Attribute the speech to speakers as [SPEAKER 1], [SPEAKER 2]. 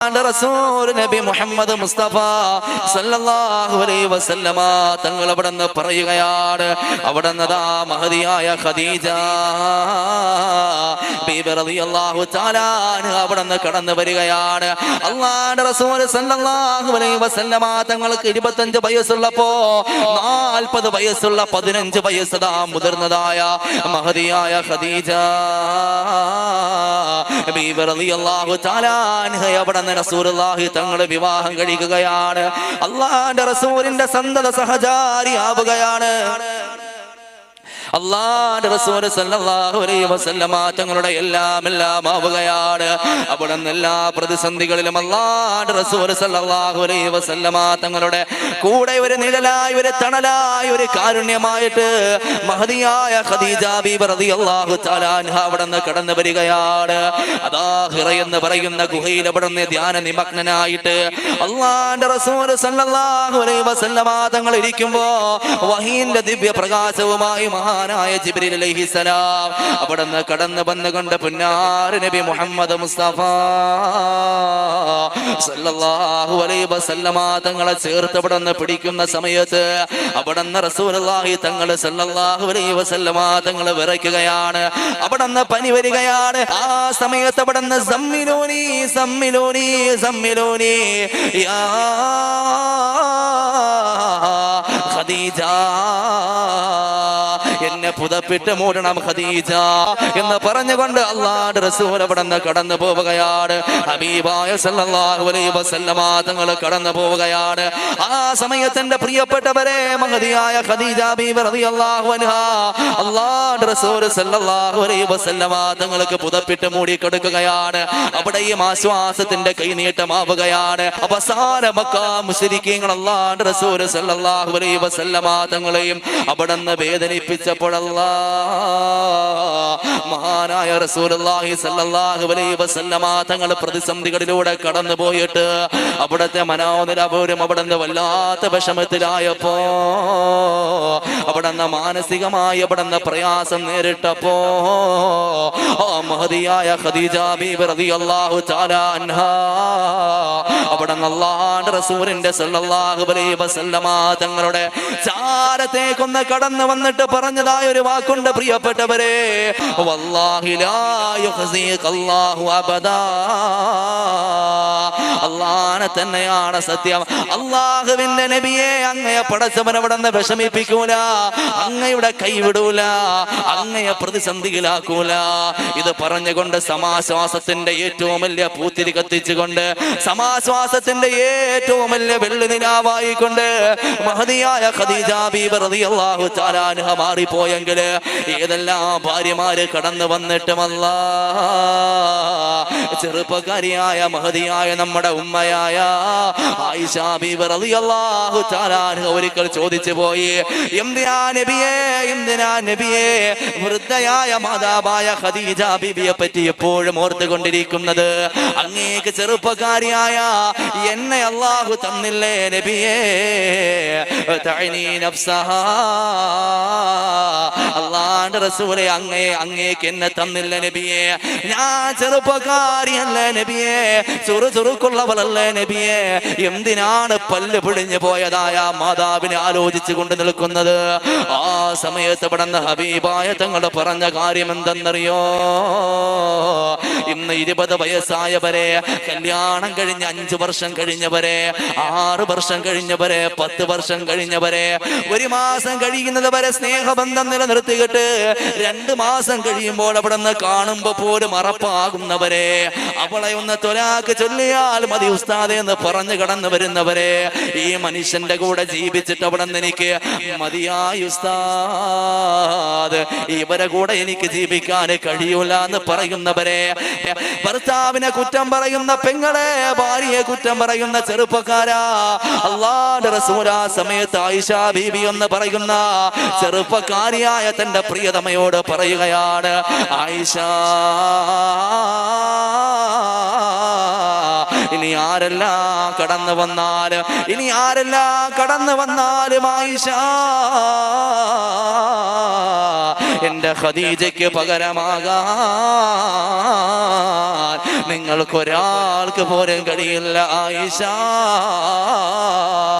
[SPEAKER 1] റസൂൽ നബി മുഹമ്മദ് മുസ്തഫ സല്ലല്ലാഹു അലൈഹി വസല്ലമ തങ്ങൾ അവിടുന്ന് പറയുകയാണ്, അവിടുന്ന് മഹദിയായ ഖദീജ ബീബി റളിയല്ലാഹു തആല അൻഹ അവിടുന്ന് കടന്നു വരികയാണ്. അല്ലാഹുവിന്റെ റസൂൽ സല്ലല്ലാഹു അലൈഹി വസല്ലമ തങ്ങൾക്ക് 25 വയസ്സുള്ളപ്പോ 40 വയസ്സുള്ള 15 വയസ്സതാ മുതിർന്നതായ മഹദിയായ ഖദീജ ബീബി റളിയല്ലാഹു തആല അൻഹ അവിടുന്ന് റസൂലുള്ളാഹി തങ്ങളെ വിവാഹം കഴിക്കുകയാണ്. അല്ലാഹുവിന്റെ റസൂലിന്റെ സന്തത സഹചാരിയാവുകയാണ്. അല്ലാഹുവിന്റെ റസൂൽ സല്ലല്ലാഹു അലൈഹി വസല്ലമ തങ്ങളുടെ എല്ലാം ആവുകയാണ്. അവിടുന്ന് എല്ലാ പ്രതിസന്ധികളിലും അല്ലാഹുവിന്റെ റസൂൽ സല്ലല്ലാഹു അലൈഹി വസല്ലമ തങ്ങളുടെ കൂടെ ഒരു നിഴലായി, ഒരു തണലായി, ഒരു കാരുണ്യമായിട്ട് മഹദിയായ ഖദീജ ബീബി റളിയല്ലാഹു തആല അൻഹ അവിടുന്ന് കടന്നു വരികയാണ്. അതാ ഹിറ എന്ന് പറയുന്ന ഗുഹയിൽ അവിടുന്ന് ധ്യാന നിമഗ്നനായിട്ട് അല്ലാഹുവിന്റെ റസൂൽ സല്ലല്ലാഹു അലൈഹി വസല്ലമ തങ്ങൾ ഇരിക്കുമ്പോ വഹീന്റെ ദിവ്യ പ്രകാശവുമായി മഹാനായ ജിബ്രീൽ അലൈഹിസ്സലാം അവിടുന്ന് കടന്നു വന്നുകൊണ്ട് പുന്നാര നബി മുഹമ്മദ് മുസ്തഫ സല്ലല്ലാഹു അലൈഹി വസല്ലമ തങ്ങളെ ചേർത്ത് അവിടുന്ന് പിടിക്കുന്ന സമയത്ത് അവിടുന്ന് റസൂലുള്ളാഹി തങ്ങൾ സല്ലല്ലാഹു അലൈഹി വസല്ലമ തങ്ങൾ വിറയ്ക്കുകയാണ്. അവിടുന്ന് പനി വരികയാണ്. ആ സമയത്ത് അവിടുന്ന് സമ്മിലൂനി സമ്മിലൂനി സമ്മിലൂനി യാ ഖദീജ, എന്നെ പുതപ്പിട്ട് മൂടണം ഖദീജ എന്ന് പറഞ്ഞുകൊണ്ട് അല്ലാഹുവിന്റെ റസൂൽ അവിടുന്ന് കടന്നു പോവുകയാണ്. ഹബീബായ സല്ലല്ലാഹു അലൈഹി വസല്ലമ തങ്ങൾ കടന്നു പോവുകയാണ്. ആ സമയത്ത് എന്റെ പ്രിയപ്പെട്ടവരെ മഹദിയായ ഖദീജ ബീബി റളിയല്ലാഹു അൻഹ അല്ലാഹുവിന്റെ റസൂൽ സല്ലല്ലാഹു അലൈഹി വസല്ലമ തങ്ങൾക്ക് പുതപ്പിട്ട് മൂടി കൊടുക്കുകയാണ്. അവിടെയും ആശ്വാസത്തിന്റെ കൈനീട്ടമാവുകയാണ്. അവസാന മക്ക മുശ്രിക്കീങ്ങൾ അല്ലാഹുവിന്റെ റസൂൽ സല്ലല്ലാഹു അലൈഹി വസല്ലമ തങ്ങളെയും അവിടുന്ന് വേദനിപ്പിച്ചപ്പോഴല്ലാ മഹാനായ റസൂലുള്ളാഹി സല്ലല്ലാഹു അലൈഹി വസല്ലമ തങ്ങൾ പ്രതിസന്ധികളിലൂടെ കടന്നു പോയിട്ട് അവിടുത്തെ മനോനിലവരും അവിടുന്ന് വല്ലാത്ത വിഷമത്തിലായപ്പോ, അവിടുന്ന് മാനസികമായി അവിടുന്ന് പ്രയാസം നേരിട്ടപ്പോ മഹദിയായ ഖദീജ ബീബി റളിയല്ലാഹു തആല അൻഹ അവിടുന്ന് അല്ലാഹുവിന്റെ റസൂലിന്റെ സല്ലല്ലാഹു അലൈഹി വസല്ലമ തങ്ങളുടെ ചാരത്തേക്കൊന്ന് കടന്നു വന്നിട്ട് പറഞ്ഞതായ ഒരു വാക്കുണ്ട് പ്രിയപ്പെട്ടവരെ, വല്ലാഹി ലാ യുഖ്സിക അല്ലാഹു അബദാ. അല്ലാഹുവിനെ തന്നെയാണ് സത്യം. അല്ലാഹുവിന്റെ നബിയെ അങ്ങയെ പടച്ചവൻ അവിടുന്ന് വിഷമിപ്പിക്കൂല, അങ്ങയുടെ കൈവിടൂല, അങ്ങയെ പ്രതിസന്ധിയിലാക്കൂല. ഇത് പറഞ്ഞുകൊണ്ട് സമാശ്വാസത്തിന്റെ ഏറ്റവും വലിയ പൂത്തിരി കത്തിച്ചുകൊണ്ട് സമാശ്വാസത്തിന്റെ ഏറ്റവും വലിയ വെള്ളിനിലാവായിക്കൊണ്ട് മഹദിയായ ഖദീജ ബീബി റളിയല്ലാഹു തആല അൻഹ മാറിപ്പോയെങ്കിൽ ഏതെല്ലാം ഭാര്യമാര് കടന്നു വന്നിട്ടുമല്ല ചെറുപ്പക്കാരിയായ മഹദിയായ നമ്മുടെ ഉമ്മയായ ആയിഷ ബീബി റളിയല്ലാഹു തആല അൻഹ ഒരിക്കൽ ചോദിച്ചു പോയി, എന്തിനാ നബിയെ വൃദ്ധയായ മാതാവായ ഖദീജ ബീബിയെ പറ്റി എപ്പോഴും ഓർത്തുകൊണ്ടിരിക്കുന്നത്? അങ്ങേക്ക് ചെറുപ്പക്കാരിയായ എന്നെ അല്ലാഹു തന്നില്ലേ നബിയേ? തഅനി നഫ്സഹാ, അല്ലാഹുവിന്റെ റസൂലേ അങ്ങേക്ക് എന്നെ തന്നില്ല നബിയേ? ഞാൻ ചെറുപ്പക്കാരിയല്ല നബിയേ, ചുറുചുറുക്കുള്ളവളല്ലേ നബിയേ? എന്തിനാണ് പല്ല് പിടിഞ്ഞു പോയതായ മാതാവിനെ ആലോചിച്ചു കൊണ്ട് നിൽക്കുന്നത്? ആ സമയത്ത് ഇവിടുന്ന് ഹബീബായ തങ്ങൾ പറഞ്ഞ കാര്യം എന്തെന്നറിയോ? ഇന്ന് 20 വയസ്സായവരെ, കല്യാണം കഴിഞ്ഞ് 5 വർഷം കഴിഞ്ഞവരെ, 6 വർഷം കഴിഞ്ഞവരെ, 10 വർഷം കഴിഞ്ഞവരെ, 1 മാസം കഴിയുന്നത് വരെ സ്നേഹബന്ധം നിലനിർത്തിയിട്ട് 2 മാസം കഴിയുമ്പോൾ അവിടെ നിന്ന് കാണുമ്പോ പോലും അറപ്പാകുന്നവരെ, അവളെ ഒന്ന് തൊലാക്ക് ചൊല്ലിയാൽ മതി ഉസ്താദെ എന്ന് പറഞ്ഞു കടന്നു വരുന്നവരെ, ഈ മനുഷ്യന്റെ കൂടെ ജീവിച്ചിട്ട് അവിടെ നിന്ന് എനിക്ക് മതിയായി ഉസ്താദ്, ഇവരെ കൂടെ എനിക്ക് ജീവിക്കാൻ കഴിയൂല എന്ന് പറയുന്നവരെ, ഭർത്താവിനെ കുറ്റം പറയുന്ന പെങ്ങളെ, ഭാര്യയെ കുറ്റം പറയുന്ന ചെറുപ്പക്കാരാ, അല്ലാഹുവിന്റെ റസൂൽ ആ സമയത്ത് ആയിഷ ബീബി എന്ന് പറയുന്ന ചെറുപ്പക്കാരിയായ തന്റെ പ്രിയതമയോട് പറയുകയാണ്, ആയിഷ, ഇനി ആരെല്ലാം കടന്നു വന്നാലും ആയിഷ, എന്റെ ഖദീജയ്ക്ക് പകരമാകാൻ നിങ്ങൾക്കൊരാൾക്ക് പോലും കഴിയില്ല ആയിഷ.